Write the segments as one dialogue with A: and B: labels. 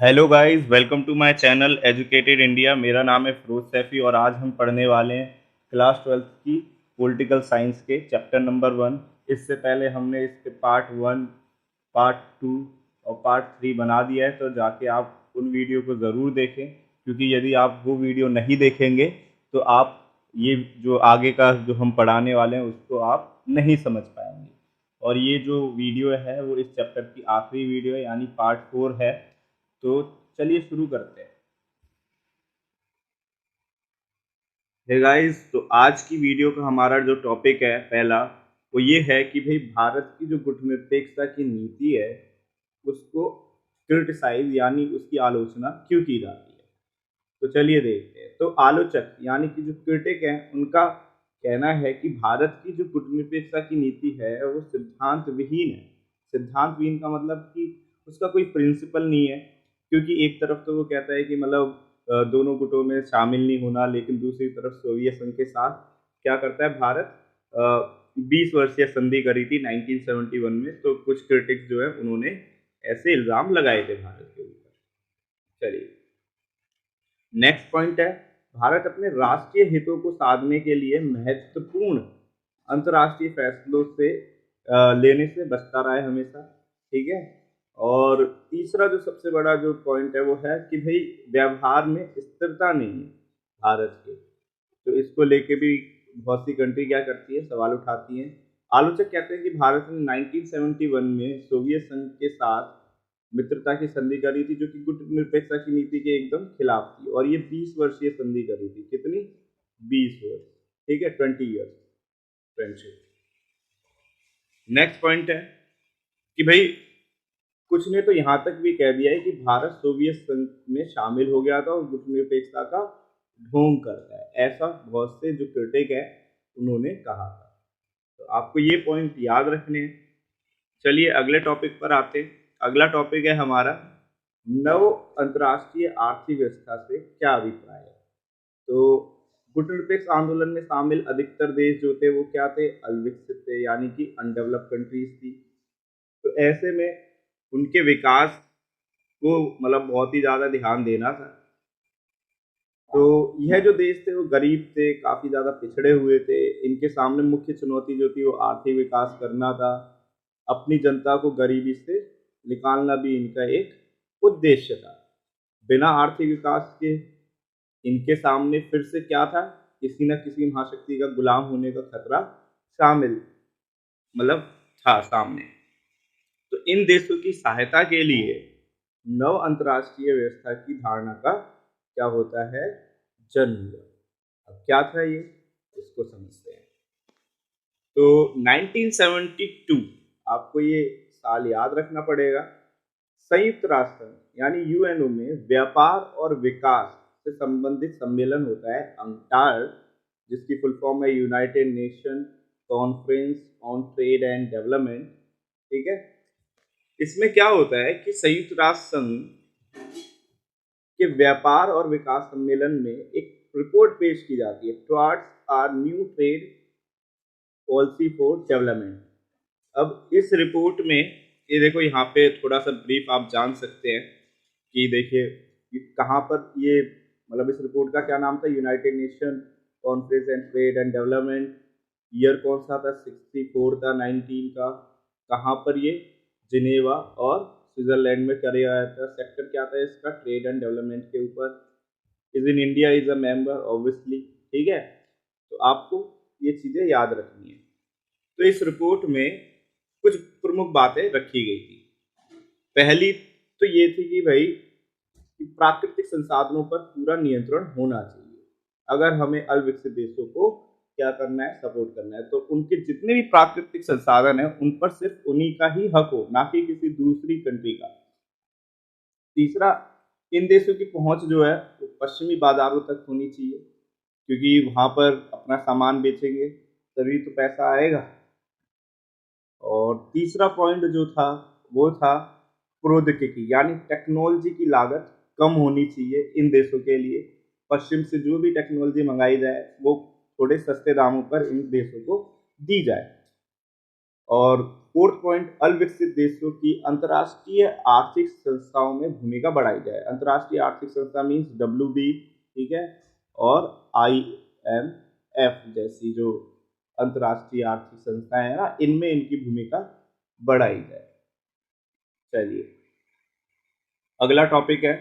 A: Hello guys, welcome to my channel Educated India. मेरा नाम है फिरोज सैफी और आज हम पढ़ने वाले हैं क्लास 12th की पॉलिटिकल साइंस के चैप्टर नंबर 1। इससे पहले हमने इसके पार्ट 1, पार्ट 2 और पार्ट 3 बना दिया है, तो जाके आप उन वीडियो को ज़रूर देखें, क्योंकि यदि आप वो वीडियो नहीं देखेंगे तो आप ये जो आगे का जो हम पढ़ाने वाले हैं उसको आप नहीं समझ पाएंगे। और ये जो वीडियो है वो इस चैप्टर की आखिरी वीडियो है, यानी पार्ट 4 है। तो चलिए शुरू करते हैं। हे गाइस, तो आज की वीडियो का हमारा जो टॉपिक है पहला, वो ये है कि भाई भारत की जो गुटनिरपेक्षता की नीति है उसको क्रिटिसाइज यानी उसकी आलोचना क्यों की जाती है। तो चलिए देखते हैं। तो आलोचक यानी कि जो क्रिटिक हैं उनका कहना है कि भारत की जो गुटनिरपेक्षता की नीति है वो सिद्धांत विहीन है। सिद्धांत विहीन का मतलब कि उसका कोई प्रिंसिपल नहीं है, क्योंकि एक तरफ तो वो कहता है कि मतलब दोनों गुटों में शामिल नहीं होना, लेकिन दूसरी तरफ सोवियत संघ के साथ क्या करता है भारत, 20 वर्षीय संधि करी थी 1971 में। तो कुछ क्रिटिक्स जो है उन्होंने ऐसे इल्जाम लगाए थे भारत के ऊपर। चलिए, नेक्स्ट पॉइंट है, भारत अपने राष्ट्रीय हितों को साधने के लिए महत्वपूर्ण अंतर्राष्ट्रीय फैसलों से लेने से बचता रहा है हमेशा। ठीक है। और तीसरा जो सबसे बड़ा जो पॉइंट है वो है कि भाई व्यवहार में स्थिरता नहीं है भारत के। तो इसको लेके भी बहुत सी कंट्री क्या करती है, सवाल उठाती हैं। आलोचक कहते हैं कि भारत ने 1971 में सोवियत संघ के साथ मित्रता की संधि करी थी, जो कि गुटनिरपेक्षता की नीति के एकदम खिलाफ थी, और ये 20 वर्षीय संधि करी थी। कितनी? 20 वर्ष। ठीक है, 20 ईयर्स फ्रेंडशिप। नेक्स्ट पॉइंट है कि भाई कुछ ने तो यहाँ तक भी कह दिया है कि भारत सोवियत संघ में शामिल हो गया था और गुटनिरपेक्षता का ढोंग करता है, ऐसा बहुत से जो क्रिटिक है उन्होंने कहा था। तो आपको ये पॉइंट याद रखने हैं। चलिए अगले टॉपिक पर आते हैं। अगला टॉपिक है हमारा नव अंतर्राष्ट्रीय आर्थिक व्यवस्था से क्या अभिप्राय है। तो गुटनिरपेक्ष आंदोलन में शामिल अधिकतर देश जो थे वो क्या थे, अविकसित थे, यानी कि अनडेवलप कंट्रीज थी। तो ऐसे में उनके विकास को मतलब बहुत ही ज़्यादा ध्यान देना था। तो यह जो देश थे वो गरीब थे, काफ़ी ज़्यादा पिछड़े हुए थे। इनके सामने मुख्य चुनौती जो थी वो आर्थिक विकास करना था। अपनी जनता को गरीबी से निकालना भी इनका एक उद्देश्य था। बिना आर्थिक विकास के इनके सामने फिर से क्या था, किसी न किसी महाशक्ति का गुलाम होने का खतरा शामिल मतलब था सामने। तो इन देशों की सहायता के लिए नव अंतर्राष्ट्रीय व्यवस्था की धारणा का क्या होता है, जन्म हुआ। अब क्या था ये, इसको समझते हैं। तो 1972, आपको ये साल याद रखना पड़ेगा। संयुक्त राष्ट्र यानी यूएनओ में व्यापार और विकास से संबंधित सम्मेलन होता है अंटार्ड, जिसकी फुल फॉर्म है United nation conference on trade and development. ठीक है। इसमें क्या होता है कि संयुक्त राष्ट्र संघ के व्यापार और विकास सम्मेलन में एक रिपोर्ट पेश की जाती है, towards our new trade policy for development. अब इस रिपोर्ट में ये देखो, यहाँ पे थोड़ा सा ब्रीफ आप जान सकते हैं कि देखिए कहाँ पर ये मतलब इस रिपोर्ट का क्या नाम था, United nation conference and trade and development. Year कौन सा था, 64 था 19 का। कहाँ पर ये, जिनेवा और स्विट्जरलैंड में करे आया था। सेक्टर क्या था इसका, ट्रेड एंड डेवलपमेंट के ऊपर। Is in India is a member obviously. ठीक है। तो आपको ये चीज़ें याद रखनी है। तो इस रिपोर्ट में कुछ प्रमुख बातें रखी गई थी। पहली तो ये थी कि भाई प्राकृतिक संसाधनों पर पूरा नियंत्रण होना चाहिए। अगर हमें अविकसित देशों को क्या करना है, सपोर्ट करना है, तो उनके जितने भी प्राकृतिक संसाधन है उन पर सिर्फ उन्हीं का ही हक हो, ना कि किसी दूसरी कंट्री का। तीसरा, इन देशों की पहुंच जो है वो पश्चिमी बाजारों तक होनी चाहिए, क्योंकि वहां पर अपना सामान बेचेंगे तभी तो पैसा आएगा। और तीसरा पॉइंट जो था वो था प्रौद्योगिकी यानी टेक्नोलॉजी की लागत कम होनी चाहिए इन देशों के लिए। पश्चिम से जो भी टेक्नोलॉजी मंगाई जाए वो थोड़े सस्ते दामों पर इन देशों को दी जाए। और फोर्थ पॉइंट, अविकसित देशों की अंतर्राष्ट्रीय आर्थिक संस्थाओं में भूमिका बढ़ाई जाए। अंतर्राष्ट्रीय आर्थिक संस्था मीन्स WB, ठीक है, और IMF जैसी जो अंतर्राष्ट्रीय आर्थिक संस्थाएं हैं ना, इनमें इनकी भूमिका बढ़ाई जाए। चलिए अगला टॉपिक है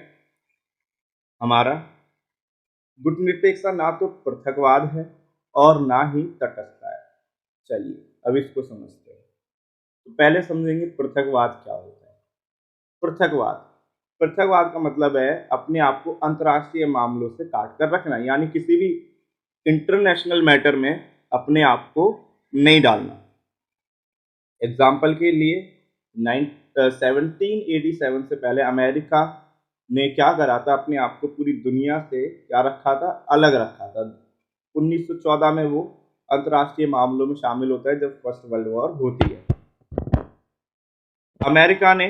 A: हमारा, गुटनिरपेक्षता ना तो पृथकवाद है और ना ही तटस्थता है। चलिए अब इसको समझते हैं। तो पहले समझेंगे पृथकवाद क्या होता है। पृथकवाद, पृथकवाद का मतलब है अपने आप को अंतर्राष्ट्रीय मामलों से काट कर रखना, यानी किसी भी इंटरनेशनल मैटर में अपने आप को नहीं डालना। एग्जाम्पल के लिए 1787 से पहले अमेरिका ने क्या करा था, अपने आप को पूरी दुनिया से क्या रखा था, अलग रखा था। 1914 में वो अंतर्राष्ट्रीय मामलों में शामिल होता है जब फर्स्ट वर्ल्ड वॉर होती है। अमेरिका ने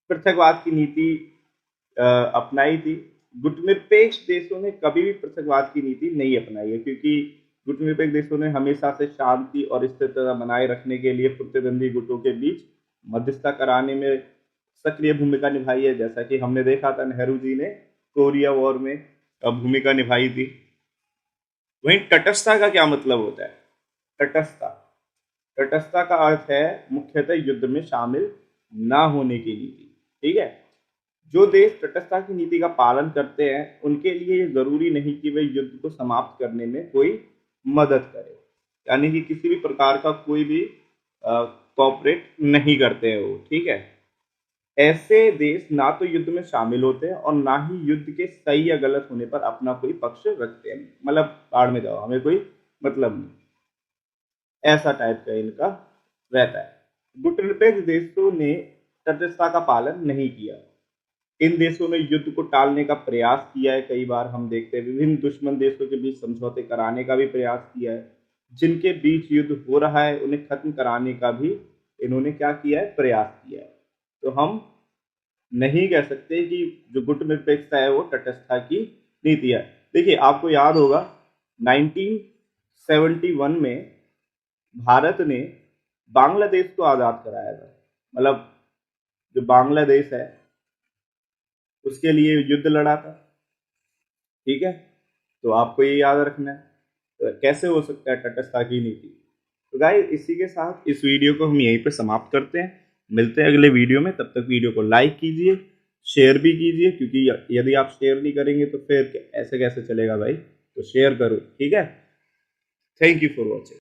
A: पृथकवाद की नीति अपनाई थी। गुटनिरपेक्ष देशों ने कभी भी पृथकवाद की नीति नहीं अपनाई है, क्योंकि गुटनिरपेक्ष देशों ने हमेशा से शांति और स्थिरता बनाए रखने के लिए प्रतिद्वंदी गुटों के बीच मध्यस्थता कराने में सक्रिय भूमिका निभाई है, जैसा कि हमने देखा था नेहरू जी ने कोरिया वॉर में भूमिका निभाई थी। वहीं तटस्थता का क्या मतलब होता है? तटस्थता, तटस्थता का अर्थ है मुख्यतः युद्ध में शामिल ना होने की नीति, ठीक है। जो देश तटस्थता की नीति का पालन करते हैं उनके लिए ये जरूरी नहीं कि वे युद्ध को समाप्त करने में कोई मदद करे, यानी कि किसी भी प्रकार का कोई भी कॉपरेट नहीं करते हैं वो, ठीक है। ऐसे देश ना तो युद्ध में शामिल होते हैं और ना ही युद्ध के सही या गलत होने पर अपना कोई पक्ष रखते हैं, मतलब बाढ़ में जाओ, हमें कोई मतलब नहीं, ऐसा टाइप का इनका रहता है। गुटनिरपेक्ष देशों ने तटस्थता का पालन नहीं किया। इन देशों ने युद्ध को टालने का प्रयास किया है, कई बार हम देखते हैं विभिन्न दुश्मन देशों के बीच समझौते कराने का भी प्रयास किया है। जिनके बीच युद्ध हो रहा है उन्हें खत्म कराने का भी इन्होंने क्या किया है, प्रयास किया है। तो हम नहीं कह सकते कि जो गुटनिरपेक्षता है वो तटस्थता की नीति है। देखिए आपको याद होगा 1971 में भारत ने बांग्लादेश को आजाद कराया था, मतलब जो बांग्लादेश है उसके लिए युद्ध लड़ा था, ठीक है। तो आपको ये याद रखना है। तो कैसे हो सकता है तटस्थता की नीति। तो गाइस इसी के साथ इस वीडियो को हम यहीं पे समाप्त करते हैं, मिलते हैं अगले वीडियो में। तब तक वीडियो को लाइक कीजिए, शेयर भी कीजिए, क्योंकि यदि आप शेयर नहीं करेंगे तो फिर ऐसे कैसे चलेगा भाई, तो शेयर करो, ठीक है। Thank you for watching.